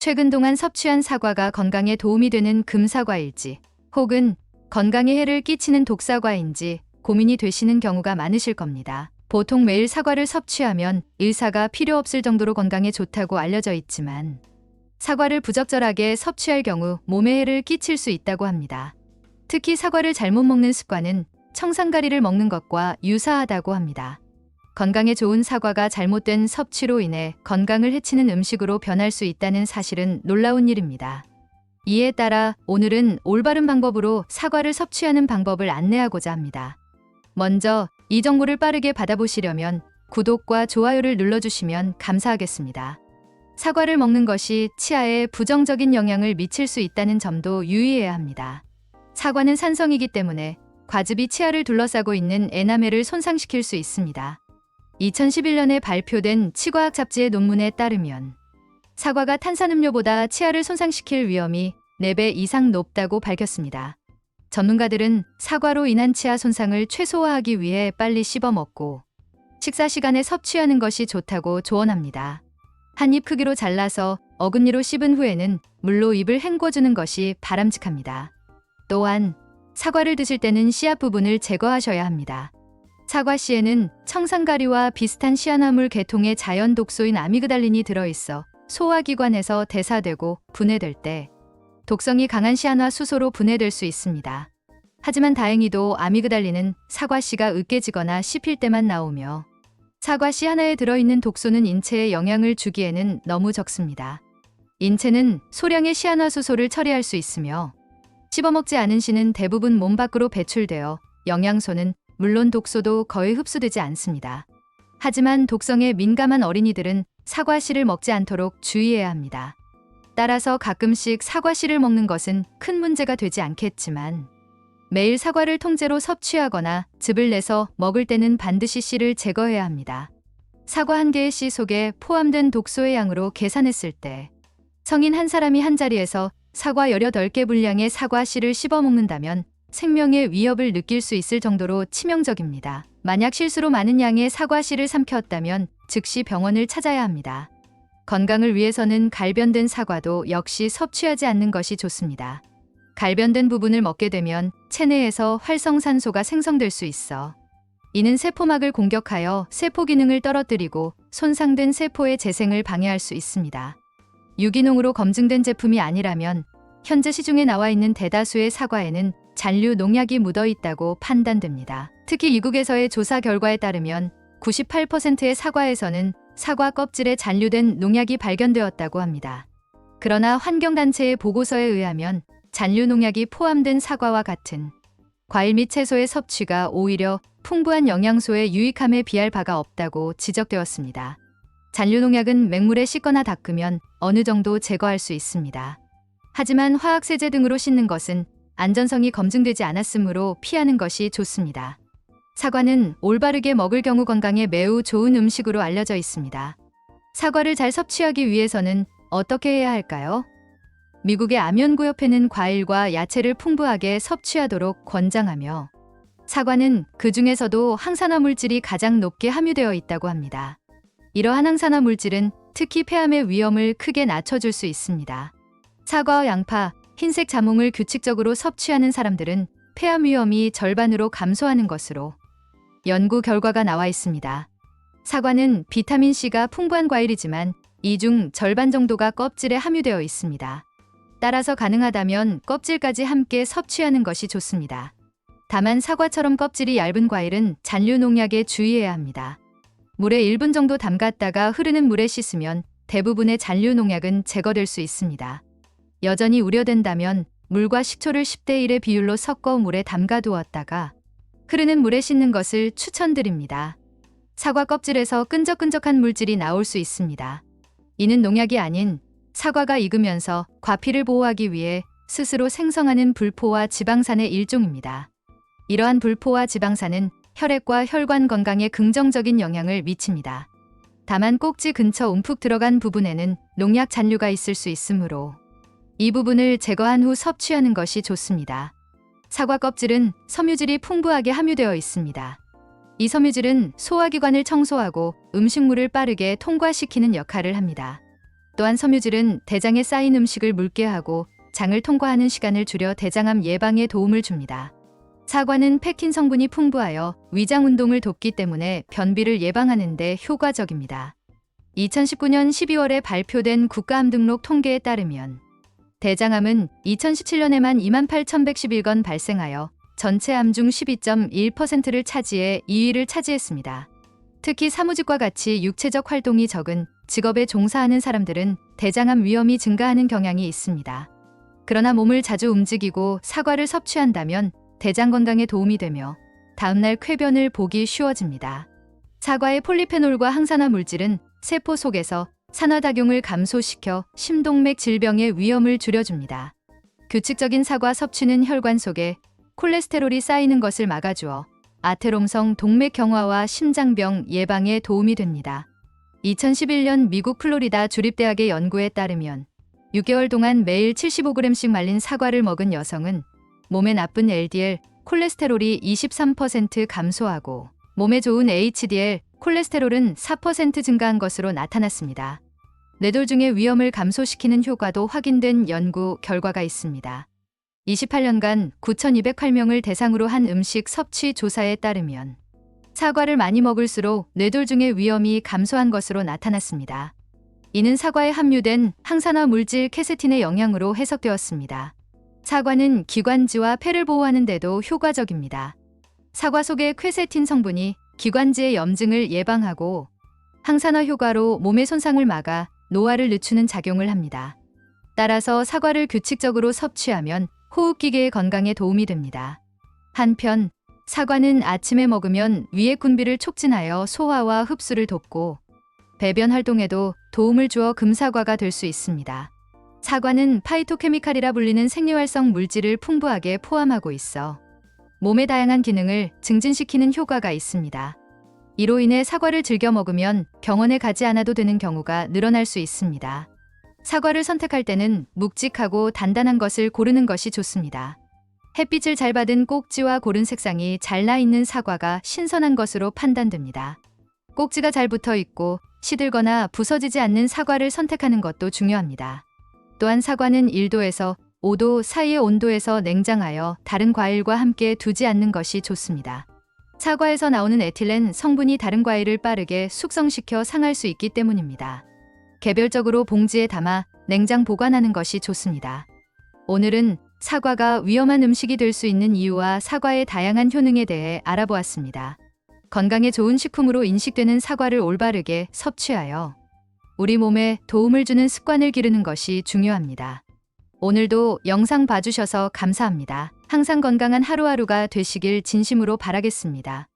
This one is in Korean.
최근 동안 섭취한 사과가 건강에 도움이 되는 금사과일지 혹은 건강에 해를 끼치는 독사과인지 고민이 되시는 경우가 많으실 겁니다. 보통 매일 사과를 섭취하면 의사가 필요 없을 정도로 건강에 좋다고 알려져 있지만 사과를 부적절하게 섭취할 경우 몸에 해를 끼칠 수 있다고 합니다. 특히 사과를 잘못 먹는 습관은 청산가리를 먹는 것과 유사하다고 합니다. 건강에 좋은 사과가 잘못된 섭취로 인해 건강을 해치는 음식으로 변할 수 있다는 사실은 놀라운 일입니다. 이에 따라 오늘은 올바른 방법으로 사과를 섭취하는 방법을 안내하고자 합니다. 먼저 이 정보를 빠르게 받아보시려면 구독과 좋아요를 눌러주시면 감사하겠습니다. 사과를 먹는 것이 치아에 부정적인 영향을 미칠 수 있다는 점도 유의해야 합니다. 사과는 산성이기 때문에 과즙이 치아를 둘러싸고 있는 에나멜을 손상시킬 수 있습니다. 2011년에 발표된 치과학 잡지의 논문에 따르면 사과가 탄산음료보다 치아를 손상시킬 위험이 4배 이상 높다고 밝혔습니다. 전문가들은 사과로 인한 치아 손상을 최소화하기 위해 빨리 씹어 먹고 식사 시간에 섭취하는 것이 좋다고 조언합니다. 한 입 크기로 잘라서 어금니로 씹은 후에는 물로 입을 헹궈주는 것이 바람직합니다. 또한 사과를 드실 때는 씨앗 부분을 제거하셔야 합니다. 사과 씨에는 청산가리와 비슷한 시아나물 계통의 자연 독소인 아미그달린이 들어있어 소화기관에서 대사되고 분해될 때 독성이 강한 시아나 수소로 분해될 수 있습니다. 하지만 다행히도 아미그달린은 사과씨가 으깨지거나 씹힐 때만 나오며 사과씨 하나에 들어있는 독소는 인체에 영향을 주기에는 너무 적습니다. 인체는 소량의 시아나수소를 처리할 수 있으며 씹어먹지 않은 씨는 대부분 몸 밖으로 배출되어 영양소는 물론 독소도 거의 흡수되지 않습니다. 하지만 독성에 민감한 어린이들은 사과씨를 먹지 않도록 주의해야 합니다. 따라서 가끔씩 사과씨를 먹는 것은 큰 문제가 되지 않겠지만 매일 사과를 통째로 섭취하거나 즙을 내서 먹을 때는 반드시 씨를 제거해야 합니다. 사과 한 개의 씨 속에 포함된 독소의 양으로 계산했을 때 성인 한 사람이 한 자리에서 사과 18개 분량의 사과 씨를 씹어 먹는다면 생명의 위협을 느낄 수 있을 정도로 치명적입니다. 만약 실수로 많은 양의 사과 씨를 삼켰다면 즉시 병원을 찾아야 합니다. 건강을 위해서는 갈변된 사과도 역시 섭취하지 않는 것이 좋습니다. 갈변된 부분을 먹게 되면 체내에서 활성산소가 생성될 수 있어 이는 세포막을 공격하여 세포 기능을 떨어뜨리고 손상된 세포의 재생을 방해할 수 있습니다. 유기농으로 검증된 제품이 아니라면 현재 시중에 나와 있는 대다수의 사과에는 잔류 농약이 묻어 있다고 판단됩니다. 특히 미국에서의 조사 결과에 따르면 98%의 사과에서는 사과 껍질에 잔류된 농약이 발견되었다고 합니다. 그러나 환경단체의 보고서에 의하면 잔류 농약이 포함된 사과와 같은 과일 및 채소의 섭취가 오히려 풍부한 영양소의 유익함에 비할 바가 없다고 지적되었습니다. 잔류 농약은 맹물에 씻거나 닦으면 어느 정도 제거할 수 있습니다. 하지만 화학세제 등으로 씻는 것은 안전성이 검증되지 않았으므로 피하는 것이 좋습니다. 사과는 올바르게 먹을 경우 건강에 매우 좋은 음식으로 알려져 있습니다. 사과를 잘 섭취하기 위해서는 어떻게 해야 할까요? 미국의 암연구협회는 과일과 야채를 풍부하게 섭취하도록 권장하며 사과는 그 중에서도 항산화 물질이 가장 높게 함유되어 있다고 합니다. 이러한 항산화 물질은 특히 폐암의 위험을 크게 낮춰줄 수 있습니다. 사과와 양파, 흰색 자몽을 규칙적으로 섭취하는 사람들은 폐암 위험이 절반으로 감소하는 것으로 연구 결과가 나와 있습니다. 사과는 비타민C가 풍부한 과일이지만 이 중 절반 정도가 껍질에 함유되어 있습니다. 따라서 가능하다면 껍질까지 함께 섭취하는 것이 좋습니다. 다만 사과처럼 껍질이 얇은 과일은 잔류 농약에 주의해야 합니다. 물에 1분 정도 담갔다가 흐르는 물에 씻으면 대부분의 잔류 농약은 제거될 수 있습니다. 여전히 우려된다면 물과 식초를 10대 1의 비율로 섞어 물에 담가 두었다가 흐르는 물에 씻는 것을 추천드립니다. 사과 껍질에서 끈적끈적한 물질이 나올 수 있습니다. 이는 농약이 아닌 사과가 익으면서 과피를 보호하기 위해 스스로 생성하는 불포화 지방산의 일종입니다. 이러한 불포화 지방산은 혈액과 혈관 건강에 긍정적인 영향을 미칩니다. 다만 꼭지 근처 움푹 들어간 부분에는 농약 잔류가 있을 수 있으므로 이 부분을 제거한 후 섭취하는 것이 좋습니다. 사과 껍질은 섬유질이 풍부하게 함유되어 있습니다. 이 섬유질은 소화기관을 청소하고 음식물을 빠르게 통과시키는 역할을 합니다. 또한 섬유질은 대장에 쌓인 음식을 묽게 하고 장을 통과하는 시간을 줄여 대장암 예방에 도움을 줍니다. 사과는 펙틴 성분이 풍부하여 위장 운동을 돕기 때문에 변비를 예방하는 데 효과적입니다. 2019년 12월에 발표된 국가암 등록 통계에 따르면 대장암은 2017년에만 28,111건 발생하여 전체 암 중 12.1%를 차지해 2위를 차지했습니다. 특히 사무직과 같이 육체적 활동이 적은 직업에 종사하는 사람들은 대장암 위험이 증가하는 경향이 있습니다. 그러나 몸을 자주 움직이고 사과를 섭취한다면 대장 건강에 도움이 되며 다음날 쾌변을 보기 쉬워집니다. 사과의 폴리페놀과 항산화 물질은 세포 속에서 산화작용을 감소시켜 심동맥 질병의 위험을 줄여줍니다. 규칙적인 사과 섭취는 혈관 속에 콜레스테롤이 쌓이는 것을 막아주어 아테롬성 동맥 경화와 심장병 예방에 도움이 됩니다. 2011년 미국 플로리다 주립대학의 연구에 따르면 6개월 동안 매일 75g씩 말린 사과를 먹은 여성은 몸에 나쁜 LDL, 콜레스테롤이 23% 감소하고 몸에 좋은 HDL, 콜레스테롤은 4% 증가한 것으로 나타났습니다. 뇌졸중의 위험을 감소시키는 효과도 확인된 연구 결과가 있습니다. 28년간 9,208명을 대상으로 한 음식 섭취 조사에 따르면 사과를 많이 먹을수록 뇌졸중의 위험이 감소한 것으로 나타났습니다. 이는 사과에 함유된 항산화 물질 케세틴의 영향으로 해석되었습니다. 사과는 기관지와 폐를 보호하는 데도 효과적입니다. 사과 속의 퀘세틴 성분이 기관지의 염증을 예방하고 항산화 효과로 몸의 손상을 막아 노화를 늦추는 작용을 합니다. 따라서 사과를 규칙적으로 섭취하면 호흡기계의 건강에 도움이 됩니다. 한편 사과는 아침에 먹으면 위의 군비를 촉진하여 소화와 흡수를 돕고 배변 활동에도 도움을 주어 금사과가 될 수 있습니다. 사과는 파이토케미칼이라 불리는 생리활성 물질을 풍부하게 포함하고 있어 몸의 다양한 기능을 증진시키는 효과가 있습니다. 이로 인해 사과를 즐겨 먹으면 병원에 가지 않아도 되는 경우가 늘어날 수 있습니다. 사과를 선택할 때는 묵직하고 단단한 것을 고르는 것이 좋습니다. 햇빛을 잘 받은 꼭지와 고른 색상이 잘 나 있는 사과가 신선한 것으로 판단됩니다. 꼭지가 잘 붙어 있고 시들거나 부서지지 않는 사과를 선택하는 것도 중요합니다. 또한 사과는 1도에서 5도 사이의 온도에서 냉장하여 다른 과일과 함께 두지 않는 것이 좋습니다. 사과에서 나오는 에틸렌 성분이 다른 과일을 빠르게 숙성시켜 상할 수 있기 때문입니다. 개별적으로 봉지에 담아 냉장 보관하는 것이 좋습니다. 오늘은 사과가 위험한 음식이 될 수 있는 이유와 사과의 다양한 효능에 대해 알아보았습니다. 건강에 좋은 식품으로 인식되는 사과를 올바르게 섭취하여 우리 몸에 도움을 주는 습관을 기르는 것이 중요합니다. 오늘도 영상 봐주셔서 감사합니다. 항상 건강한 하루하루가 되시길 진심으로 바라겠습니다.